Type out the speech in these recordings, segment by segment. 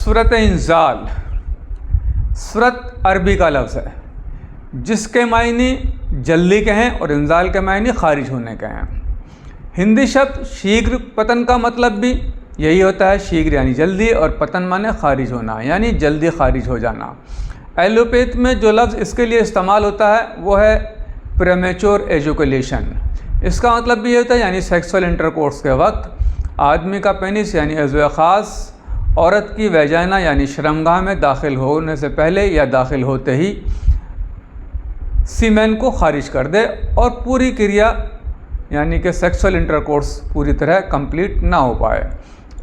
सूरत इंजाल सूरत अरबी का लफ्ज़ है जिसके मायने जल्दी के हैं और इंजाल के मायने खारिज होने के हैं। हिंदी शब्द शीघ्र पतन का मतलब भी यही होता है। शीघ्र यानी जल्दी और पतन माने खारिज होना यानी जल्दी खारिज हो जाना। एलोपैथ में जो लफ्ज़ इसके लिए इस्तेमाल होता है वो है प्रीमेच्योर एजुकेशन। इसका मतलब भी ये होता है यानी सेक्सुअल इंटरकोर्स के वक्त आदमी का पेनिस यानी अज़्व ख़ास औरत की वैजाइना यानी शर्मगाह में दाखिल होने से पहले या दाखिल होते ही सीमेन को खारिज कर दे और पूरी क्रिया यानी कि सेक्सुअल इंटरकोर्स पूरी तरह कंप्लीट ना हो पाए।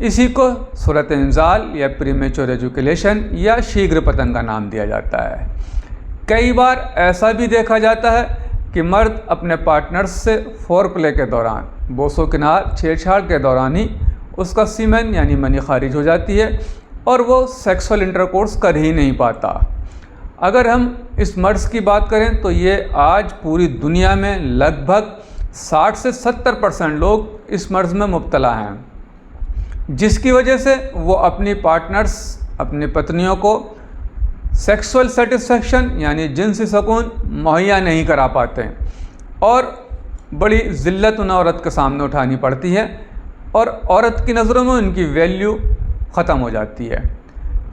इसी को सूरत इंजाल या प्रीमेच्योर एजुकेशन या शीघ्र पतन का नाम दिया जाता है। कई बार ऐसा भी देखा जाता है कि मर्द अपने पार्टनर्स से फोरप्ले के दौरान बोसो किनार छेड़छाड़ के दौरान ही उसका सीमेन यानी मनी खारिज हो जाती है और वो सेक्सुअल इंटरकोर्स कर ही नहीं पाता। अगर हम इस मर्ज़ की बात करें तो ये आज पूरी दुनिया में लगभग 60 से 70% लोग इस मर्ज़ में मुब्तला हैं, जिसकी वजह से वो अपनी पार्टनर्स अपनी पत्नियों को सेक्सुअल सेटिस्फेक्शन यानी जिनसी सुकून मुहैया नहीं करा पाते और बड़ी ज़िल्लत उन औरत के सामने उठानी पड़ती है और औरत की नज़रों में उनकी वैल्यू ख़त्म हो जाती है।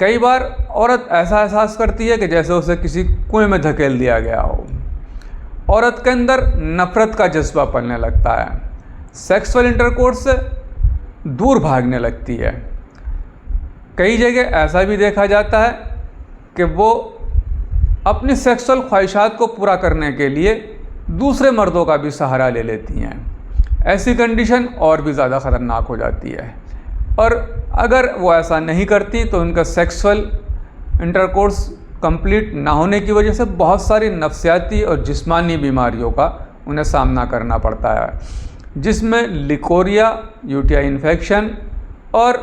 कई बार औरत ऐसा एहसास करती है कि जैसे उसे किसी कुएं में धकेल दिया गया हो। औरत के अंदर नफ़रत का जज्बा पलने लगता है, सेक्सुअल इंटरकोर्स से दूर भागने लगती है। कई जगह ऐसा भी देखा जाता है कि वो अपनी सेक्सुअल ख्वाहिशात को पूरा करने के लिए दूसरे मर्दों का भी सहारा ले लेती हैं। ऐसी कंडीशन और भी ज़्यादा ख़तरनाक हो जाती है और अगर वो ऐसा नहीं करती तो उनका सेक्सुअल इंटरकोर्स कंप्लीट ना होने की वजह से बहुत सारी नफ्सियाती और जिस्मानी बीमारियों का उन्हें सामना करना पड़ता है, जिसमें लिकोरिया, यूटीआई इन्फेक्शन और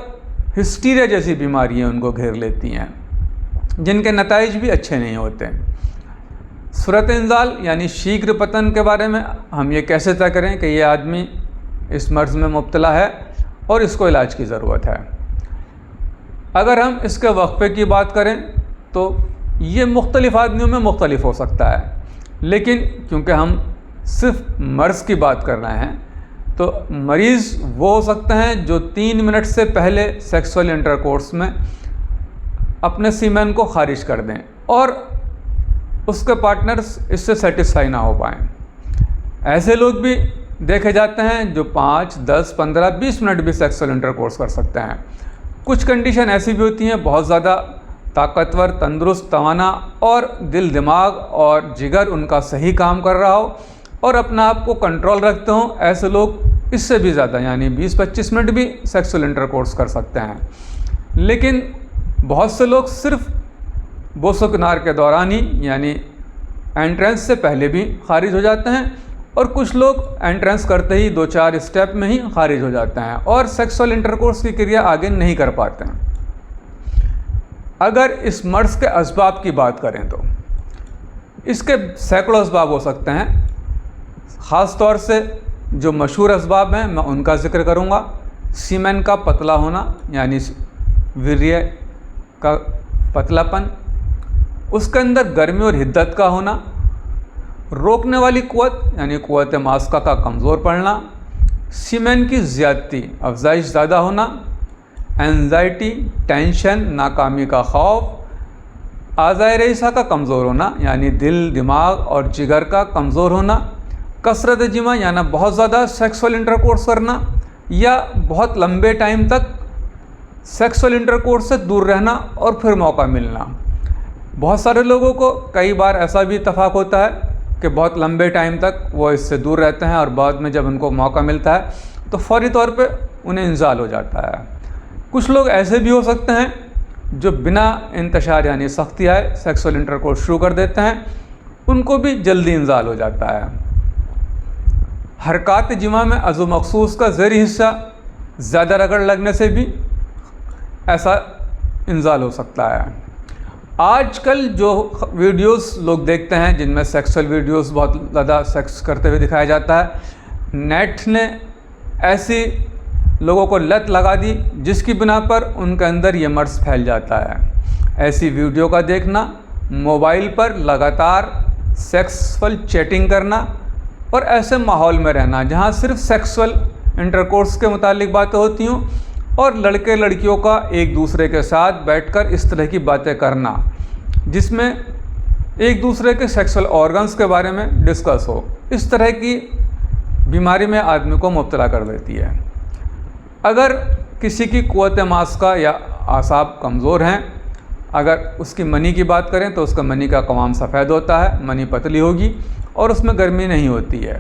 हिस्टीरिया जैसी बीमारियां उनको घेर लेती हैं, जिनके नताइज भी अच्छे नहीं होते। सूरत इंजाल यानी शीघ्र पतन के बारे में हम ये कैसे तय करें कि ये आदमी इस मर्ज़ में मुब्तला है और इसको इलाज की ज़रूरत है। अगर हम इसके वक्फे की बात करें तो ये मुख्तलिफ़ आदमियों में मुख्तलिफ हो सकता है, लेकिन क्योंकि हम सिर्फ मर्ज़ की बात कर रहे हैं तो मरीज़ वो हो सकते हैं जो 3 मिनट से पहले सेक्सुअल इंटरकोर्स में अपने सीमेन को खारिज कर दें और उसके पार्टनर्स इससे सेटिस्फाई ना हो पाएँ। ऐसे लोग भी देखे जाते हैं जो 5, 10, 15, 20 मिनट भी सेक्सुअल इंटरकोर्स कर सकते हैं। कुछ कंडीशन ऐसी भी होती हैं बहुत ज़्यादा ताकतवर, तंदुरुस्त, तवाना और दिल, दिमाग और जिगर उनका सही काम कर रहा हो और अपना आप को कंट्रोल रखते हों। ऐसे लोग इससे भी ज़्यादा यानी 20-25 मिनट भी सेक्सुअल इंटरकोर्स कर सकते हैं। लेकिन बहुत से लोग सिर्फ बोसो किनार के दौरान ही यानी एंट्रेंस से पहले भी खारिज हो जाते हैं और कुछ लोग एंट्रेंस करते ही 2-4 स्टेप में ही खारिज हो जाते हैं और सेक्सुअल इंटरकोर्स की क्रिया आगे नहीं कर पाते हैं। अगर इस मर्ज़ के असबाब की बात करें तो इसके सैकड़ों असबाब हो सकते हैं। ख़ास तौर से जो मशहूर असबाब हैं मैं उनका ज़िक्र करूँगा। सीमेन का पतला होना यानी वीर्य का पतलापन, उसके अंदर गर्मी और हिद्दत का होना, रोकने वाली कुव्वत यानी कुव्वत मास्का का कमज़ोर पड़ना, सीमेन की ज़्यादती अफजाइश ज़्यादा होना, एंजाइटी, टेंशन, नाकामी का खौफ, आज़ाए रईसा का कमज़ोर होना यानी दिल, दिमाग और जिगर का कमज़ोर होना, कसरत जिमा यानी बहुत ज़्यादा सेक्सुअल इंटरकोर्स करना या बहुत लंबे टाइम तक सेक्सुअल इंटरकोर्स से दूर रहना और फिर मौका मिलना। बहुत सारे लोगों को कई बार ऐसा भी इत्तफाक होता है कि बहुत लंबे टाइम तक वो इससे दूर रहते हैं और बाद में जब उनको मौका मिलता है तो फौरी तौर पे उन्हें इंजाल हो जाता है। कुछ लोग ऐसे भी हो सकते हैं जो बिना इंतशार यानी सख्ती आए सेक्सुअल इंटरकोर्स शुरू कर देते हैं, उनको भी जल्दी इंजाल हो जाता है। हरकत जिमा में अज़ु मखसूस का ज़ेरी हिस्सा ज़्यादा रगड़ लगने से भी ऐसा इंजाल हो सकता है। आजकल जो वीडियोस लोग देखते हैं जिनमें सेक्सुअल वीडियोस बहुत ज़्यादा सेक्स करते हुए दिखाया जाता है, नेट ने ऐसी लोगों को लत लगा दी, जिसकी बिना पर उनके अंदर ये मर्ज फैल जाता है। ऐसी वीडियो का देखना, मोबाइल पर लगातार सेक्सुअल चैटिंग करना और ऐसे माहौल में रहना जहाँ सिर्फ सेक्सुअल इंटरकोर्स के मुतालिक बातें होती हों और लड़के लड़कियों का एक दूसरे के साथ बैठकर इस तरह की बातें करना जिसमें एक दूसरे के सेक्सुअल ऑर्गन्स के बारे में डिस्कस हो, इस तरह की बीमारी में आदमी को मुब्तला कर देती है। अगर किसी की क़ुव्वत मास्का या आसाब कमज़ोर हैं, अगर उसकी मनी की बात करें तो उसका मनी का कवाम सफ़ेद होता है, मनी पतली होगी और उसमें गर्मी नहीं होती है।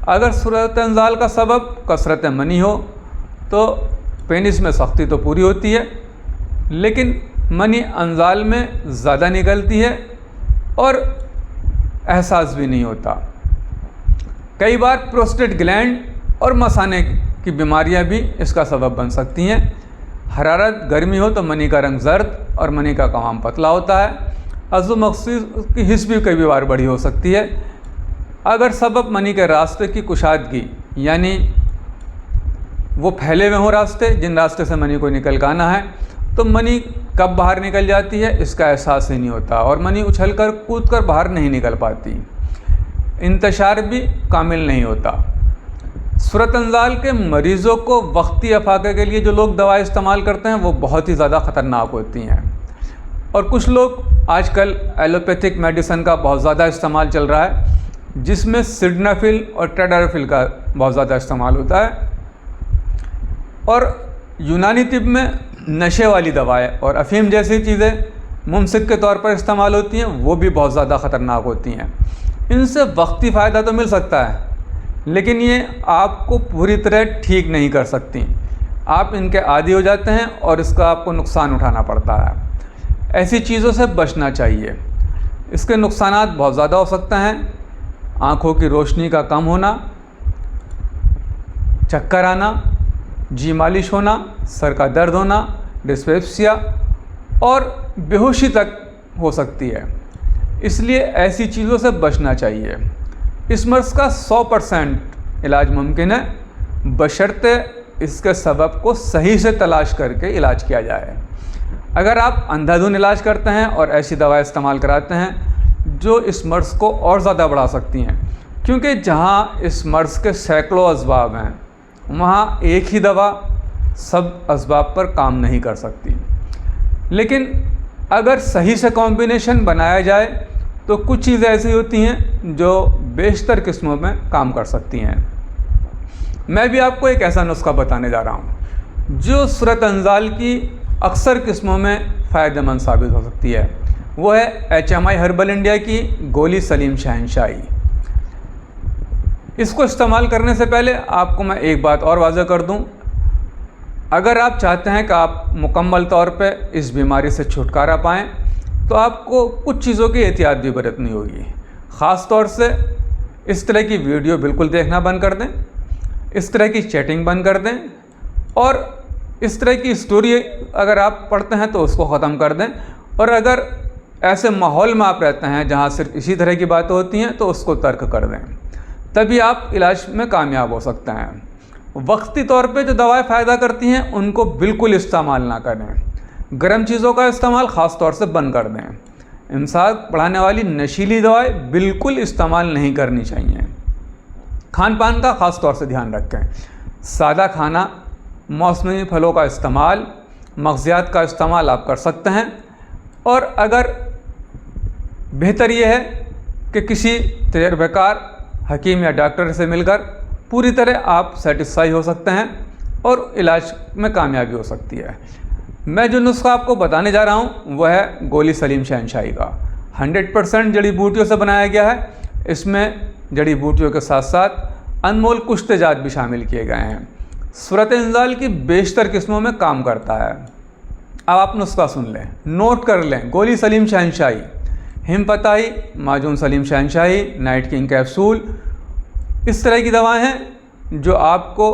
अगर सूरत इंज़ाल का सबब कसरत मनी हो तो पेनिस में सख्ती तो पूरी होती है, लेकिन मनी अंजाल में ज़्यादा निकलती है और एहसास भी नहीं होता। कई बार प्रोस्टेट ग्लैंड और मसाने की बीमारियां भी इसका सबब बन सकती हैं। हरारत गर्मी हो तो मनी का रंग जर्द और मनी का कवाम पतला होता है। अज़ु मक़सूद की हिस्स भी कई बार बड़ी हो सकती है। अगर सबब मनी के रास्ते की कुशादगी यानी वो फैले हुए हों रास्ते, जिन रास्ते से मनी को निकल के आना है, तो मनी कब बाहर निकल जाती है इसका एहसास ही नहीं होता और मनी उछलकर कूदकर बाहर नहीं निकल पाती। इंतशार भी कामिल नहीं होता। सूरत इंज़ाल के मरीज़ों को वक्ती अफाके के लिए जो लोग दवा इस्तेमाल करते हैं वो बहुत ही ज़्यादा ख़तरनाक होती हैं और कुछ लोग आजकल एलोपैथिक मेडिसिन का बहुत ज़्यादा इस्तेमाल चल रहा है, जिसमें सिल्डेनाफिल और टेडाफिल का बहुत ज़्यादा इस्तेमाल होता है। और यूनानी तिब में नशे वाली दवाएं और अफीम जैसी चीज़ें मुमसिक के तौर पर इस्तेमाल होती हैं, वो भी बहुत ज़्यादा ख़तरनाक होती हैं। इनसे वक्ती फ़ायदा तो मिल सकता है, लेकिन ये आपको पूरी तरह ठीक नहीं कर सकती। आप इनके आदी हो जाते हैं और इसका आपको नुकसान उठाना पड़ता है। ऐसी चीज़ों से बचना चाहिए। इसके नुकसानात बहुत ज़्यादा हो सकते हैं। आँखों की रोशनी का कम होना, चक्कर आना, जी मालिश होना, सर का दर्द होना, डिस्पेप्सिया और बेहोशी तक हो सकती है। इसलिए ऐसी चीज़ों से बचना चाहिए। इस मर्ज़ का 100% इलाज मुमकिन है, बशर्ते इसके सबब को सही से तलाश करके इलाज किया जाए। अगर आप अंधाधुन इलाज करते हैं और ऐसी दवा इस्तेमाल कराते हैं जो इस मर्ज़ को और ज़्यादा बढ़ा सकती हैं, क्योंकि जहाँ इस मर्ज़ के सैकड़ों असबाब हैं वहाँ एक ही दवा सब असबाब पर काम नहीं कर सकती। लेकिन अगर सही से कॉम्बिनेशन बनाया जाए तो कुछ चीज़ें ऐसी होती हैं जो बेशतर किस्मों में काम कर सकती हैं। मैं भी आपको एक ऐसा नुस्खा बताने जा रहा हूँ जो सूरत इंज़ाल की अक्सर किस्मों में फ़ायदेमंद साबित हो सकती है। वो है HMI हर्बल इंडिया की गोली सलीम शहनशाही। इसको इस्तेमाल करने से पहले आपको मैं एक बात और वाज़ह कर दूं, अगर आप चाहते हैं कि आप मुकम्मल तौर पे इस बीमारी से छुटकारा पाएँ तो आपको कुछ चीज़ों की एहतियात भी बरतनी होगी। ख़ास तौर से इस तरह की वीडियो बिल्कुल देखना बंद कर दें, इस तरह की चैटिंग बंद कर दें और इस तरह की स्टोरी अगर आप पढ़ते हैं तो उसको ख़त्म कर दें। और अगर ऐसे माहौल में आप रहते हैं जहाँ सिर्फ इसी तरह की बातें होती हैं तो उसको तर्क कर दें, तभी आप इलाज में कामयाब हो सकते हैं। वक्ती तौर पे जो दवाएं फ़ायदा करती हैं उनको बिल्कुल इस्तेमाल ना करें। गर्म चीज़ों का इस्तेमाल ख़ास तौर से बंद कर दें। इमसाक बढ़ाने वाली नशीली दवाएं बिल्कुल इस्तेमाल नहीं करनी चाहिए। खान पान का ख़ास तौर से ध्यान रखें। सादा खाना, मौसमी फलों का इस्तेमाल, मग़ज़ियात का इस्तेमाल आप कर सकते हैं। और अगर बेहतर यह है कि किसी तजर्बेकार हकीम या डॉक्टर से मिलकर पूरी तरह आप सेटिस्फाई हो सकते हैं और इलाज में कामयाबी हो सकती है। मैं जो नुस्खा आपको बताने जा रहा हूँ वह है गोली सलीम शहनशाही का। 100% जड़ी बूटियों से बनाया गया है। इसमें जड़ी बूटियों के साथ साथ अनमोल कुछ तेजात भी शामिल किए गए हैं। सूरत इंज़ाल की बेशतर किस्मों में काम करता है। अब आप नुस्खा सुन लें, नोट कर लें। गोली सलीम शहनशाही, हिमपताई, माजून सलीम शहनशाही, नाइट किंग कैप्सूल, इस तरह की दवाएं हैं जो आपको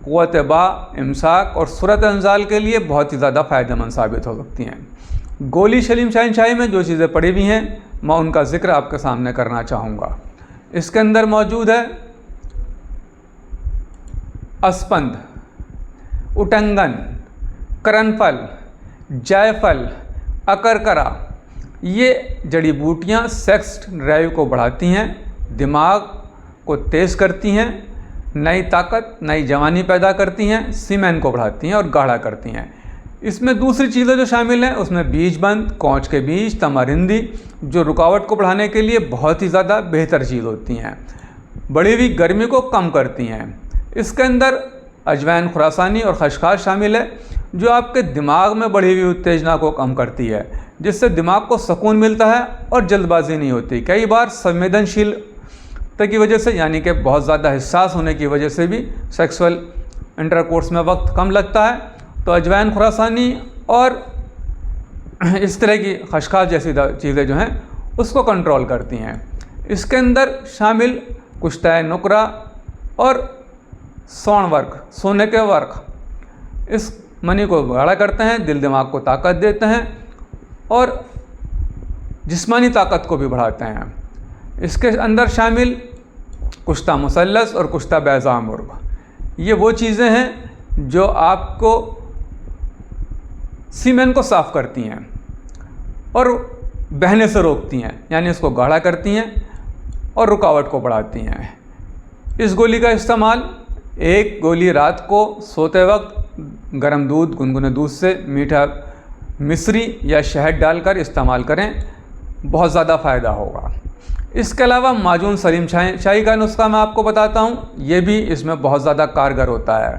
क़ुव्वत बा, इमसाक और सूरत इंज़ाल के लिए बहुत ही ज़्यादा फ़ायदेमंद साबित हो सकती हैं। गोली सलीम शहनशाही में जो चीज़ें पड़ी हुई हैं मैं उनका ज़िक्र आपके सामने करना चाहूँगा। इसके अंदर मौजूद है अस्पंद, उटंगन, करनफल, जायफल, अकरकरा, ये जड़ी बूटियाँ सेक्स ड्राइव को बढ़ाती हैं, दिमाग को तेज़ करती हैं, नई ताकत, नई जवानी पैदा करती हैं, सीमेन को बढ़ाती हैं और गाढ़ा करती हैं। इसमें दूसरी चीज़ें जो शामिल हैं उसमें बीजबंद, कौच के बीज, तमारिंदी, जो रुकावट को बढ़ाने के लिए बहुत ही ज़्यादा बेहतर चीज़ होती हैं, बढ़ी हुई गर्मी को कम करती हैं। इसके अंदर अजवाइन खुरासानी और खसखस शामिल है, जो आपके दिमाग में बढ़ी हुई उत्तेजना को कम करती है, जिससे दिमाग को सुकून मिलता है और जल्दबाजी नहीं होती। कई बार संवेदनशीलता की वजह से, यानी कि बहुत ज़्यादा हिस्सास होने की वजह से भी सेक्सुअल इंटरकोर्स में वक्त कम लगता है, तो अजवाइन खुरासानी और इस तरह की खसखस जैसी चीज़ें जो हैं उसको कंट्रोल करती हैं। इसके अंदर शामिल कुश्ता नुकरा और स्वर्ण वर्क, सोने के वर्क, इस मनी को गाढ़ा करते हैं, दिल दिमाग को ताकत देते हैं और जिस्मानी ताकत को भी बढ़ाते हैं। इसके अंदर शामिल कुश्ता मुसल्लस और कुश्ता बैज़ा मुर्ग, ये वो चीज़ें हैं जो आपको सीमेन को साफ़ करती हैं और बहने से रोकती हैं, यानी इसको गाढ़ा करती हैं और रुकावट को बढ़ाती हैं। इस गोली का इस्तेमाल, एक गोली रात को सोते वक्त गर्म दूध, गुनगुने दूध से मीठा मिश्री या शहद डालकर इस्तेमाल करें, बहुत ज़्यादा फ़ायदा होगा। इसके अलावा माजून सलीम शाही का नुस्खा मैं आपको बताता हूँ, ये भी इसमें बहुत ज़्यादा कारगर होता है,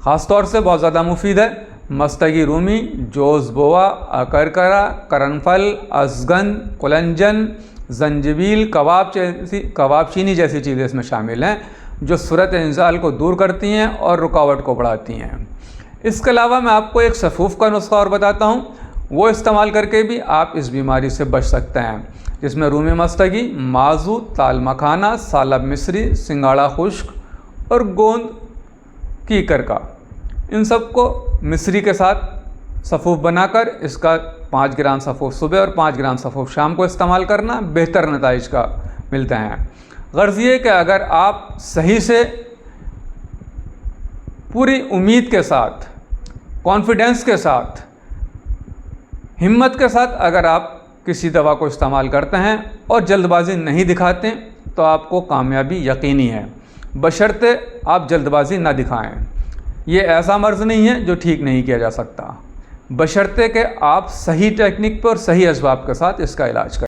ख़ास तौर से बहुत ज़्यादा मुफीद है। मस्तगी रूमी, जोज़ बोआ, अकरकरा, करनफल, अजगन, कुलंजन, जंजीबील, कबाब चीनी जैसी चीज़ें इसमें शामिल हैं, जो सूरत इंजाल को दूर करती हैं और रुकावट को बढ़ाती हैं। इसके अलावा मैं आपको एक सफ़ूफ़ का नुस्खा और बताता हूँ, वो इस्तेमाल करके भी आप इस बीमारी से बच सकते हैं, जिसमें रूमी मस्तगी, माजू, ताल मखाना, सालब मिश्री, सिंगाड़ा खुश्क और गोंद कीकर का, इन सब को मिश्री के साथ सफ़ूफ़ बनाकर इसका 5 ग्राम सफ़ूफ़ सुबह और 5 ग्राम सफ़ूफ़ शाम को इस्तेमाल करना बेहतर नताइज का मिलते हैं। गर्ज़ ये कि अगर आप सही से पूरी उम्मीद के साथ, कॉन्फिडेंस के साथ, हिम्मत के साथ अगर आप किसी दवा को इस्तेमाल करते हैं और जल्दबाजी नहीं दिखाते, तो आपको कामयाबी यकीनी है, बशर्ते आप जल्दबाजी ना दिखाएं। ये ऐसा मर्ज़ नहीं है जो ठीक नहीं किया जा सकता, बशर्ते कि आप सही टेक्निक पर और सही असबाब के साथ इसका इलाज करें।